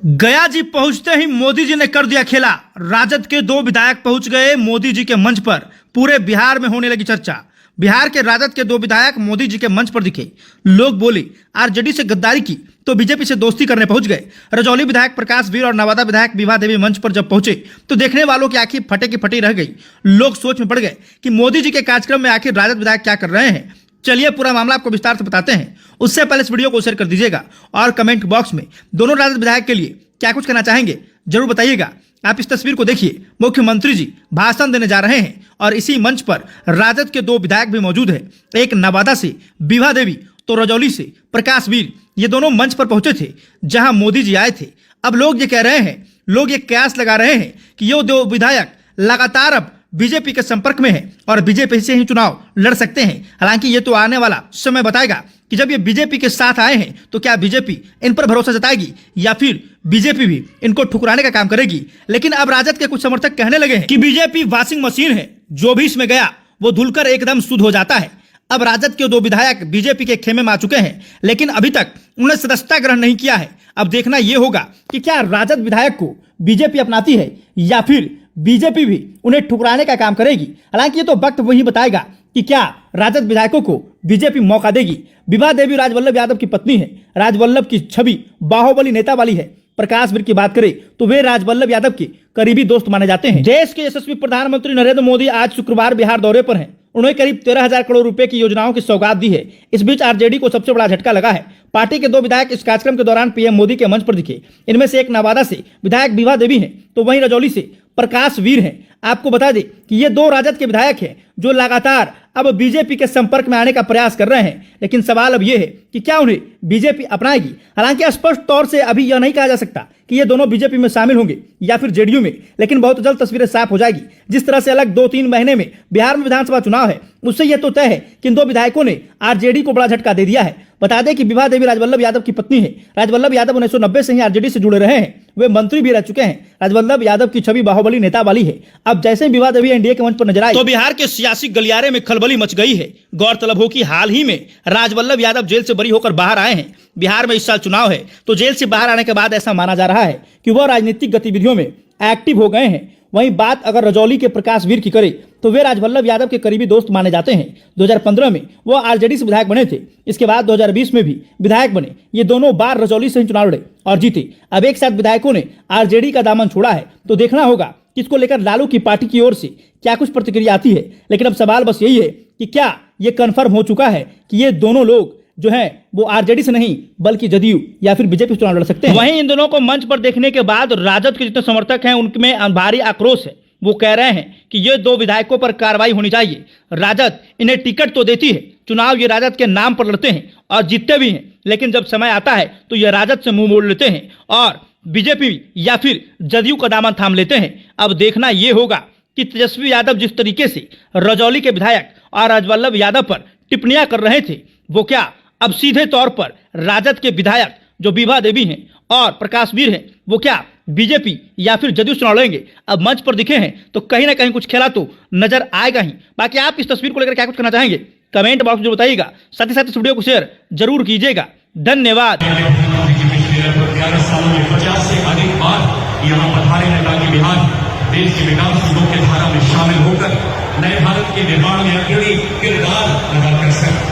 गया जी पहुंचते ही मोदी जी ने कर दिया खेला। राजद के 2 विधायक पहुंच गए मोदी जी के मंच पर। पूरे बिहार में होने लगी चर्चा। बिहार के राजद के 2 विधायक मोदी जी के मंच पर दिखे। लोग बोले आरजेडी से गद्दारी की तो बीजेपी से दोस्ती करने पहुंच गए। रजौली विधायक प्रकाश वीर और नवादा विधायक विभा देवी मंच पर जब पहुंचे तो देखने वालों की आंखें फटे की फटी रह गई। लोग सोच में पड़ गए कि मोदी जी के कार्यक्रम में आखिर राजद विधायक क्या कर रहे हैं। चलिए पूरा मामला आपको विस्तार से बताते हैं। उससे पहले इस वीडियो को शेयर कर दीजिएगा और कमेंट बॉक्स में दोनों राजद विधायक के लिए क्या कुछ कहना चाहेंगे जरूर बताइएगा। आप इस तस्वीर को देखिए। मुख्यमंत्री जी भाषण देने जा रहे हैं और इसी मंच पर राजद के 2 विधायक भी मौजूद हैं। एक नवादा से विभा देवी तो रजौली से प्रकाश वीर। ये दोनों मंच पर पहुंचे थे जहां मोदी जी आए थे। अब लोग ये कह रहे हैं, लोग ये कयास लगा रहे हैं कि ये 2 विधायक लगातार अब बीजेपी के संपर्क में है और बीजेपी से ही चुनाव लड़ सकते हैं। हालांकि ये तो आने वाला समय बताएगा कि जब ये बीजेपी के साथ आए हैं तो क्या बीजेपी इन पर भरोसा जताएगी या फिर बीजेपी भी इनको ठुकराने का काम करेगी। लेकिन अब राजद के कुछ समर्थक कहने लगे हैं कि बीजेपी वॉशिंग मशीन है, जो भी इसमें गया वो धुलकर एकदम शुद्ध हो जाता है। अब राजद के 2 विधायक बीजेपी के खेमे में आ चुके हैं, लेकिन अभी तक उन्होंने सदस्यता ग्रहण नहीं किया है। अब देखना यह होगा कि क्या राजद विधायक को बीजेपी अपनाती है या फिर बीजेपी भी उन्हें ठुकराने का काम करेगी। हालांकि ये तो वक्त वही बताएगा कि क्या राजद विधायकों को बीजेपी मौका देगी। विभा देवी राजवल्लभ यादव की पत्नी है। राजवल्लभ की छवि बाहुबली नेता वाली है। प्रकाश वीर की बात करें तो वे राजवल्लभ यादव के करीबी दोस्त माने जाते हैं। देश के यशस्वी प्रधानमंत्री नरेंद्र मोदी आज शुक्रवार बिहार दौरे पर हैं। उन्होंने करीब 13,000 करोड़ रुपए की योजनाओं की सौगात दी है। इस बीच आरजेडी को सबसे बड़ा झटका लगा है। पार्टी के 2 विधायक इस कार्यक्रम के दौरान पीएम मोदी के मंच पर दिखे। इनमें से एक नवादा से विधायक विभा देवी हैं तो वहीं रजौली से प्रकाश वीर हैं। आपको बता दें कि ये 2 राजद के विधायक हैं जो लगातार अब बीजेपी के संपर्क में आने का प्रयास कर रहे हैं। लेकिन सवाल अब यह है कि क्या उन्हें बीजेपी अपनाएगी। हालांकि स्पष्ट तौर से अभी यह नहीं कहा जा सकता कि ये दोनों बीजेपी में शामिल होंगे या फिर जेडीयू में, लेकिन बहुत जल्द तस्वीरें साफ हो जाएगी। जिस तरह से अलग 2-3 महीने में बिहार में विधानसभा चुनाव है, उससे यह तो तय है कि इन 2 विधायकों ने आरजेडी को बड़ा झटका दे दिया है। बता दें कि विभा देवी राजवल्लभ यादव की पत्नी है। राजवल्लभ यादव 1990 से ही आरजेडी से जुड़े रहे हैं। वे मंत्री भी रह चुके हैं। राजवल्लभ यादव की छवि बाहुबली नेता वाली है। अब जैसे ही विभा देवी एनडीए के मंच पर नजर आई तो बिहार के सियासी गलियारे में खलबली मच गई है। गौरतलब हो कि हाल ही में राजवल्लभ यादव जेल से बरी होकर बाहर आए हैं। बिहार में इस साल चुनाव है तो जेल से बाहर आने के बाद ऐसा माना जा रहा है कि वह राजनीतिक गतिविधियों में एक्टिव हो गए हैं। वहीं बात अगर रजौली के प्रकाश वीर की करें तो वे राजवल्लभ यादव के करीबी दोस्त माने जाते हैं। 2015 में वो आरजेडी से विधायक बने थे। इसके बाद 2020 में भी विधायक बने। ये दोनों बार रजौली से ही चुनाव लड़े और जीते। अब एक साथ विधायकों ने आरजेडी का दामन छोड़ा है तो देखना होगा कि इसको लेकर लालू की पार्टी की ओर से क्या कुछ प्रतिक्रिया आती है। लेकिन अब सवाल बस यही है कि क्या ये कन्फर्म हो चुका है कि ये दोनों लोग जो है वो आरजेडी से नहीं बल्कि जदयू या फिर बीजेपी चुनाव लड़ सकते हैं। वहीं इन दोनों को मंच पर देखने के बाद राजद के जितने समर्थक हैं उनमें भारी आक्रोश है। वो कह रहे हैं कि ये 2 विधायकों पर कार्रवाई होनी चाहिए। राजद इन्हें टिकट तो देती है, चुनाव ये राजद के नाम पर लड़ते हैं और जीतते भी हैं, लेकिन जब समय आता है तो ये राजद से मुंह मोड़ लेते हैं और बीजेपी या फिर जदयू का दामन थाम लेते हैं। अब देखना यह होगा कि तेजस्वी यादव जिस तरीके से रजौली के विधायक और राजवल्लभ यादव पर टिप्पणियां कर रहे थे, वो क्या अब सीधे तौर पर राजद के विधायक जो विभा देवी हैं और प्रकाश वीर हैं, वो क्या बीजेपी या फिर जदयू चुनाव लड़ेंगे। अब मंच पर दिखे हैं तो कहीं ना कहीं कुछ खेला तो नजर आएगा ही। बाकी आप इस तस्वीर को लेकर क्या कुछ कहना चाहेंगे कमेंट बॉक्स में बताइएगा। साथ ही साथ इस वीडियो को शेयर जरूर कीजिएगा। धन्यवाद। देश के विकास की मुख्य धारा में शामिल होकर नए भारत के निर्माण में अग्रणी किरदार अदा कर सके।